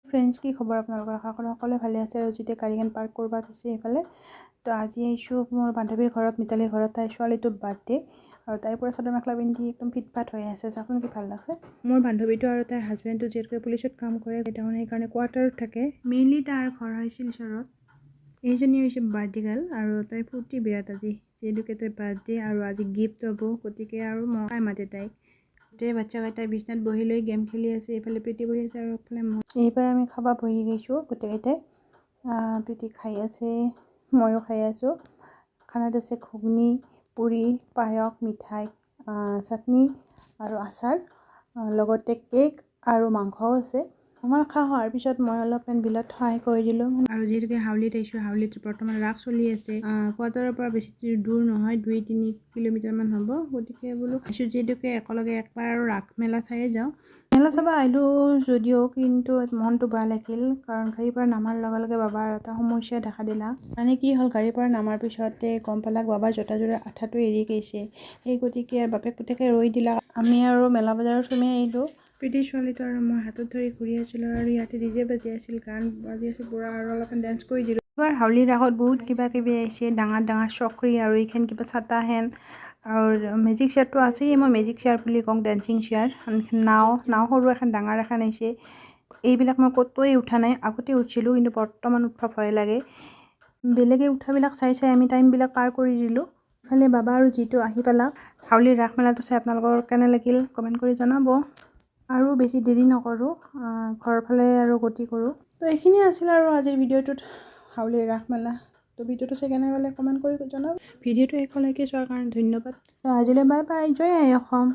Friends কি খবৰ আপোনালোকৰ আশা কৰোঁ সকলোৱে ভালে আছে আৰু যেতিয়া গাড়ীখন পাৰ্ক কৰিব গৈছে এইফালে তো আজি আহিছোঁ মোৰ বান্ধৱীৰ ঘৰত মিতালীৰ ঘৰত তাইৰ ছোৱালীটোৰ বাৰ্থডে আৰু তাইৰ পৰা চাদৰ মেখেলা পিন্ধি একদম ফিটফাট হৈ আছে চাচোন কি ভাল লাগছে মোৰ বান্ধৱীটো আৰু তাইৰ হাজবেণ্ডটো যিহেতুকে পুলিচত কাম কৰে তাৰমানে সেইকাৰণে কোৱাৰ্টাৰত থাকে মেইনলি তাৰ ঘৰ হয় শিলচৰত এইজনী হৈছে বাৰ্থডে গাৰ্ল আৰু তাইৰ ফূৰ্তি বিৰাট আজি যিহেতুকে তাইৰ বাৰ্থডে আৰু আজি গিফ্ট হ'ব গতিকে আৰু মই মাতে তাইক গোটেই বাচ্চাকেইটাই বিচনাত বহি লৈ গেম খেলি আছে এইফালে প্ৰীতি বহি আছে আৰু এইফালে এইবাৰ আমি খাব বহি গৈছোঁ গোটেইকেইটাই প্ৰীতি খাই আছে ময়ো খাই আছোঁ খানাত আছে ঘুগনি পুৰি পায়স মিঠাই চাটনি আৰু আচাৰ লগতে কেক আৰু মাংসও আছে আমাৰ খোৱা হোৱাৰ পিছত মই অলপমান বিলত সহায় কৰি দিলোঁ আৰু যিহেতুকে হাউলিত আহিছোঁ হাউলিত বৰ্তমান ৰাস চলি আছে কোৱাৰ্টাৰৰ পৰা বেছি দূৰ নহয় 2-3 কিলোমিটাৰমান হ'ব গতিকে বোলো আহিছোঁ যিহেতুকে একেলগে একবাৰ আৰু ৰাস মেলা চায়ে যাওঁ মেলা চাব আহিলোঁ যদিও কিন্তু মনটো বেয়া লাগিল কাৰণ গাড়ীৰ পৰা নামাৰ লগে লগে বাবাৰ এটা সমস্যা দেখা দিলা মানে কি হ'ল গাড়ীৰ পৰা নামাৰ পিছতে গম পালাক বাবাৰ জোতাযোৰৰ আঠাটো এৰি গৈছে সেই গতিকে বাপেক পুতেকে ৰৈ দিলা আমি আৰু মেলা বজাৰত সোমাই আহিলোঁ প্ৰীতি ছোৱালীটো আৰু মই হাতত ধৰি ঘূৰি আছিলোঁ আৰু ইয়াতে ডিজে বাজি আছিল গান বাজি আছিল পুৰা আৰু অলপমান ডান্স কৰি দিলোঁ এবাৰ হাউলিৰ ৰাসত বহুত কিবা কিবি আহিছে ডাঙৰ ডাঙৰ চকৰি আৰু এইখন কিবা ছাতা হেন আৰু মেজিক চেয়াৰটো আছেই মই মেজিক চেয়াৰ বুলি কওঁ ডেন্সিং চেয়াৰ নাও সৰু এখন ডাঙৰ এখন আহিছে এইবিলাক মই ক'তোৱে উঠা নাই আগতে উঠিছিলোঁ কিন্তু বৰ্তমান উঠিব ভয় লাগে বেলেগে উঠাবিলাক চাই আমি টাইমবিলাক পাৰ কৰি দিলোঁ ইফালে বাবা আৰু যিটো আহি পেলাক হাউলিৰ ৰাস মেলাটো চাই আপোনালোকৰ কেনে লাগিল কমেণ্ট কৰি জনাব আৰু বেছি দেৰি নকৰোঁ ঘৰৰ ফালে আৰু গতি কৰোঁ তো এইখিনিয়ে আছিল আৰু আজিৰ ভিডিঅ'টোত হাউলিৰ ৰাস মেলা তো ভিডিঅ'টো চাই কেনে পালে কমেণ্ট কৰি জনাব ভিডিঅ'টো শেষলৈকে চোৱাৰ কাৰণে ধন্যবাদ তো আজিলৈ বাই বাই জয় আই অসম।